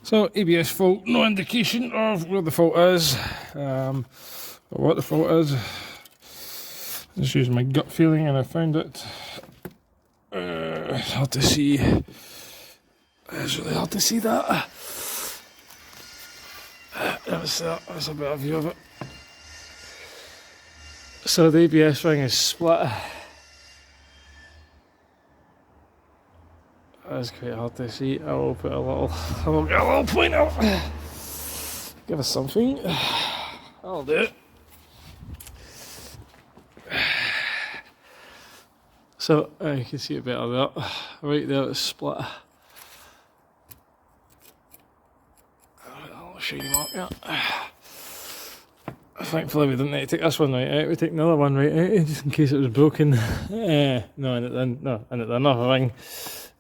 So ABS fault, no indication of where the fault is, or what the fault is. Just using my gut feeling and I found it. Hard to see. It's really hard to see that. That's a better view of it. So the ABS ring is split. That's quite hard to see. I will put a little pointer. Give us something. I'll do it. So you can see it better there. Right there, it's split. I'll show you mark that. Thankfully we didn't need to take this one right out. We take another one right out just in case it was broken. No, and it's another ring.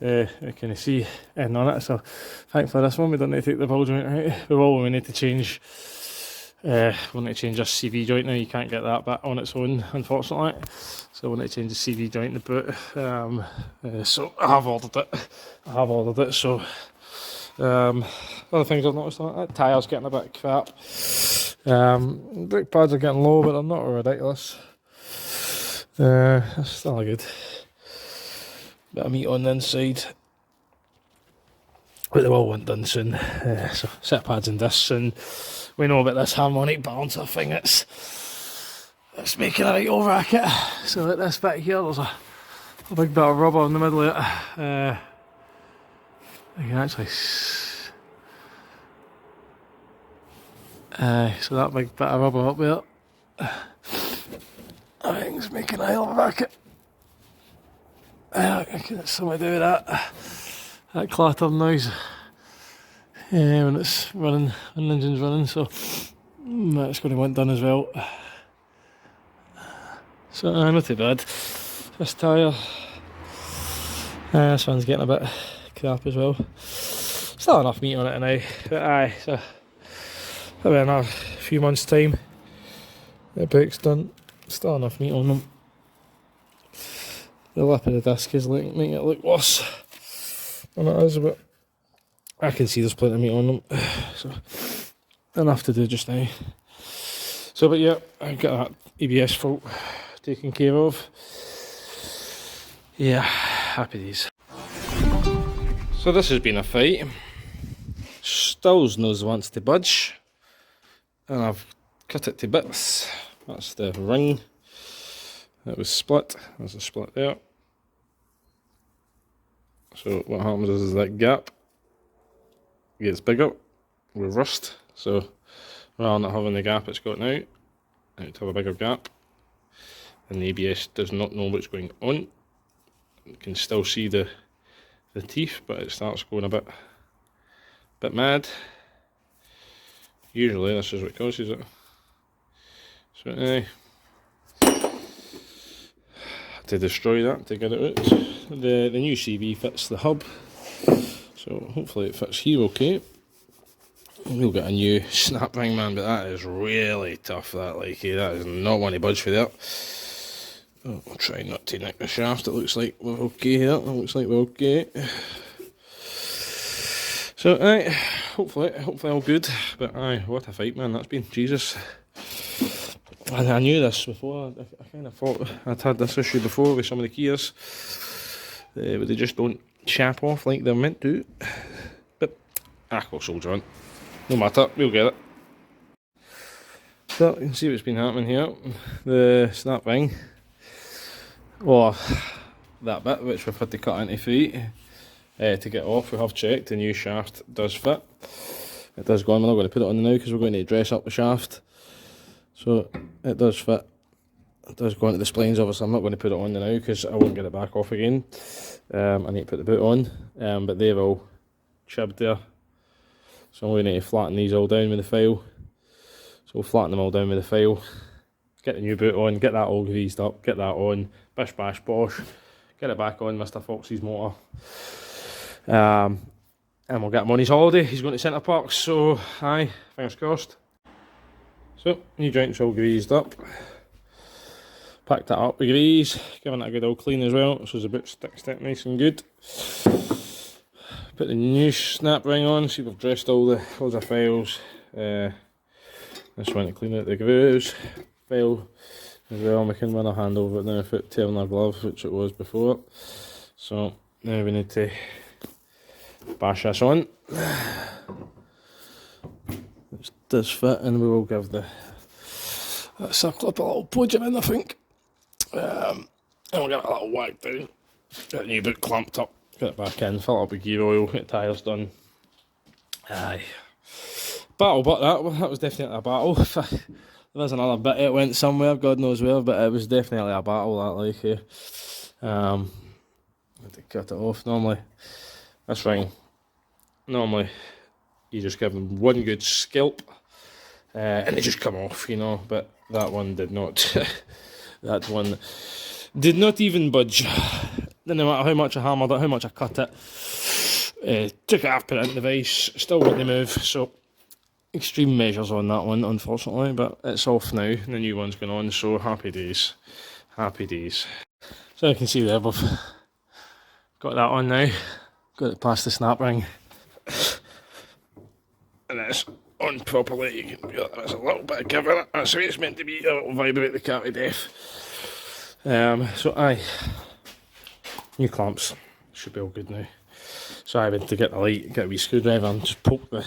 I can see in on it. So thankfully this one we don't need to take the ball joint out. We need to change. We need to change this CV joint now. You can't get that back on its own, unfortunately. So we need to change the CV joint in the boot. So I have ordered it. So other things I've noticed on it, that tyre's getting a bit crap. Brake pads are getting low, but they're not ridiculous. That's still a good bit of meat on the inside. But they will want done soon. So set pads and discs, and we know about this harmonic balancer thing. It's making a right old racket. So like this bit here, there's a big bit of rubber in the middle of it. I can actually. So that big bit of rubber up there, I think it's making a hell of a racket. I can something to do with that clatter noise when it's running, when the engine's running. So that's going to want done as well. So not too bad. This tyre, this one's getting a bit crap as well. Still enough meat on it now, but so probably another few months' time the bike's done. Still enough meat on them. The lip of the disc is making it look worse than it is, but I can see there's plenty of meat on them, so enough to do just now. So, but yeah, I got that ABS fault taken care of. Yeah, happy days. So this has been a fight. Stills knows wants to budge, and I've cut it to bits. That's the ring. It was split. There's a split there. So what happens is that gap gets bigger with rust. So rather than having the gap it's got now, to have a bigger gap. And the ABS does not know what's going on. You can still see the teeth, but it starts going a bit mad. Usually this is what causes it. So to destroy that, to get it out. The new CV fits the hub, so hopefully it fits here okay. We'll get a new snap ring, man, but that is really tough, that is not one to budge for that. Oh, I'll try not to nick the shaft. It looks like we're okay here. It looks like we're okay. So hopefully all good, but what a fight, man, that's been, Jesus. I knew this before. I kind of thought I'd had this issue before with some of the Kias, but they just don't chap off like they're meant to. But we'll soldier on. No matter, we'll get it. So you can see what's been happening here. The snap ring, or that bit which we've had to cut into feet to get off. We have checked. The new shaft does fit. It does go on. We're not going to put it on now because we're going to dress up the shaft. So it does fit. It does go into the splines. Obviously I'm not going to put it on now because I won't get it back off again. I need to put the boot on, but they're all chibbed there. So I'm going to need to flatten these all down with the file. So we'll flatten them all down with the file. Get the new boot on, get that all greased up, get that on, bish bash bosh, get it back on Mr. Foxy's motor. And we'll get him on his holiday. He's going to Centre Parks, so fingers crossed. So, new joint's all greased up. Packed that up with grease, giving it a good old clean as well, so the boot sticks nice and good. Put the new snap ring on. See, we've dressed all the files. Just want to clean out the grooves file as well. We can run a hand over it now without tearing our glove, which it was before. So now we need to bash this on. It does fit, and we will give the circle up a little podging in, I think. And we'll give it a little whack down. Get the new boot clamped up, get it back in, fill it up with gear oil, get the tyres done. Aye. Battle, but that was definitely a battle. There was another bit it went somewhere, God knows where, but it was definitely a battle, that, like, yeah. I had to cut it off. Normally, that's fine. Normally, you just give them one good scalp, and they just come off, you know, but that one did not. That one did not even budge. No matter how much I hammered it, how much I cut it, took it off, put it in the vise, still wouldn't move, so extreme measures on that one, unfortunately, but it's off now, the new one's going on, so happy days, happy days. So you can see there, we've got that on now, got it past the snap ring, and it's on properly. You can feel there's a little bit of give in it, that's the way it's meant to be, a little vibrate the cat to death. So aye, new clamps, should be all good now. So I went to get the light, get a wee screwdriver and just poke the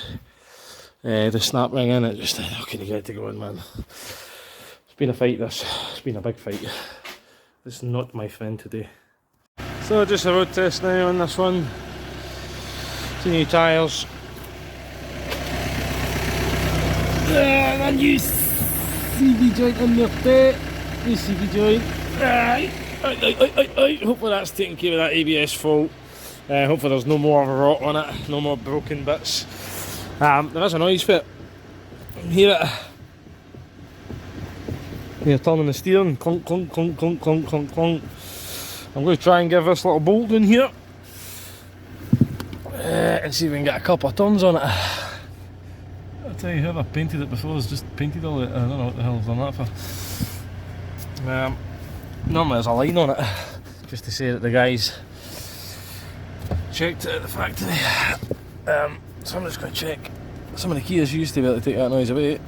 snap ring in. It just, how can you get it to go in, man? It's been a fight, this. It's been a big fight. This is not my friend today. So just a road test now on this one. 2 new tyres. And a new CV joint on the bit. New CV joint. Hopefully that's taking care of that ABS fault. Hopefully there's no more rot on it, no more broken bits. There is a noise for it. Hear it. You're turning the steering, clunk, clunk, clunk, clunk, clunk, clunk, clunk. I'm going to try and give this little bolt in here and see if we can get a couple of turns on it. I'll tell you, whoever painted it before has just painted all it. I don't know what the hell I've done that for. Normally there's a line on it, just to say that the guys checked it at the factory. So I'm just going to check some of the keys used to be able to take that noise away.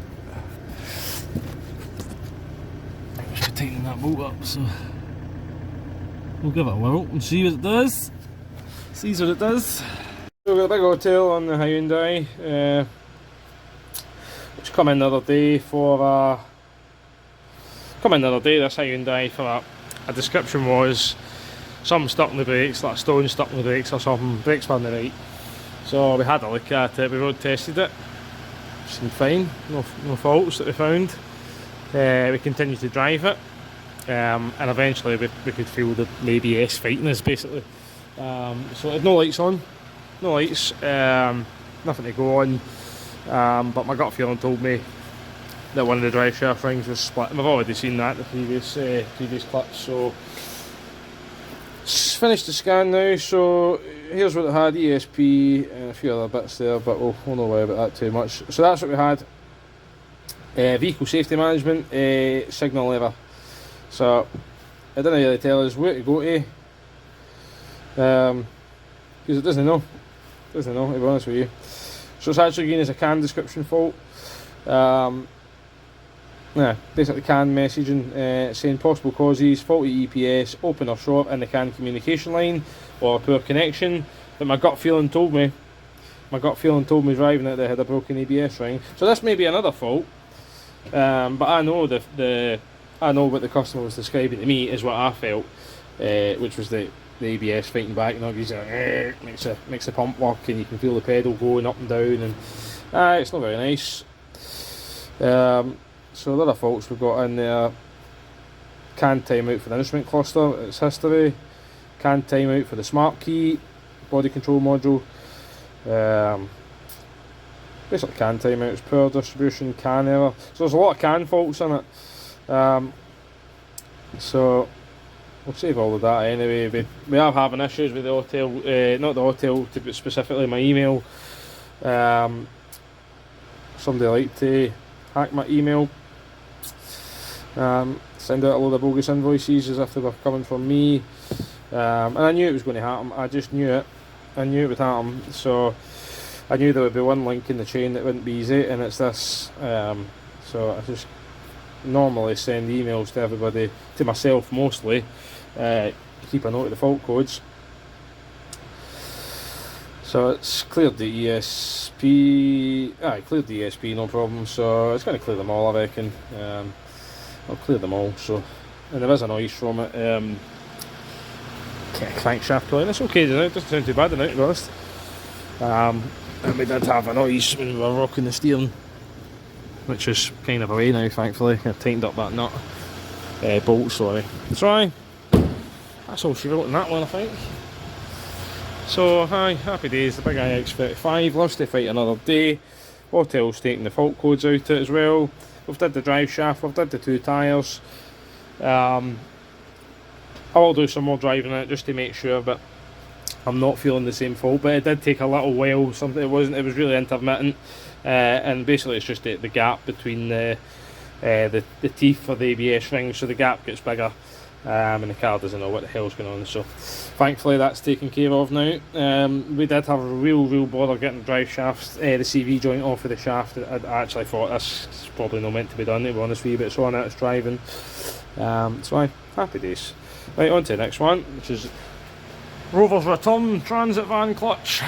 I'm just tightening that bolt up, so we'll give it a whirl and see what it does. Sees what it does. So we've got a big old tail on the Hyundai, which come in the other day for this Hyundai for a description was something stuck in the brakes, like a stone stuck in the brakes or something, brakes were on the right. So we had a look at it, we road tested it, seemed fine, no faults that we found. We continued to drive it, and eventually we could feel the ABS fighting us basically. So it had no lights on, no lights, nothing to go on, but my gut feeling told me that one of the drive shaft rings was split, and we've already seen that in the previous clips. So finished the scan now, so here's what it had: ESP and a few other bits there, but we'll not worry about that too much. So that's what we had. Vehicle safety management, signal lever. So it didn't really tell us where to go to, because it doesn't know, to be honest with you. So it's actually giving us a CAN description fault. Basically CAN messaging, saying possible causes: faulty EPS, open or short in the CAN communication line, or poor connection. But my gut feeling told me driving it, they had a broken ABS ring. So this may be another fault, but I know I know what the customer was describing to me is what I felt, which was the ABS fighting back. You know, makes the pump work, and you can feel the pedal going up and down, and it's not very nice. So the other faults we've got in there: CAN timeout for the instrument cluster, its history; CAN timeout for the smart key, body control module. Basically CAN timeouts, power distribution, CAN error. So there's a lot of CAN faults in it. So we'll save all of that anyway. We are having issues with the hotel, not the hotel, but specifically my email. Somebody liked to hack my email, send out a load of bogus invoices as if they were coming from me, and I knew it was going to happen. I just knew it. I knew it would happen, so I knew there would be one link in the chain that wouldn't be easy, and it's this. So I just normally send emails to everybody, to myself mostly, keep a note of the fault codes. So it's cleared the ESP, cleared the ESP, no problem, so it's going to clear them all, I reckon. I'll clear them all, so, and there is a noise from it. Crankshaft pulling, it's okay, it doesn't sound too bad now, to be honest. And we did have a noise when we were rocking the steering, which is kind of away now, thankfully. I tightened up that nut, bolt, sorry. So that's all she wrote in that one, I think. So, happy days, the big iX35 loves to fight another day. Hotel's taking the fault codes out of it as well. We've did the drive shaft, we've did the 2 tyres. I will do some more driving in it just to make sure, but I'm not feeling the same fault. But it did take a little while, it was really intermittent. And basically it's just the gap between the teeth for the ABS ring, so the gap gets bigger. And the car doesn't know what the hell's going on, so thankfully that's taken care of now. We did have a real bother getting the drive shafts, the CV joint off of the shaft. I actually thought this is probably not meant to be done, to be honest with you, but it's on it, it's driving. So happy days. Right, on to the next one, which is Rover's return transit van clutch.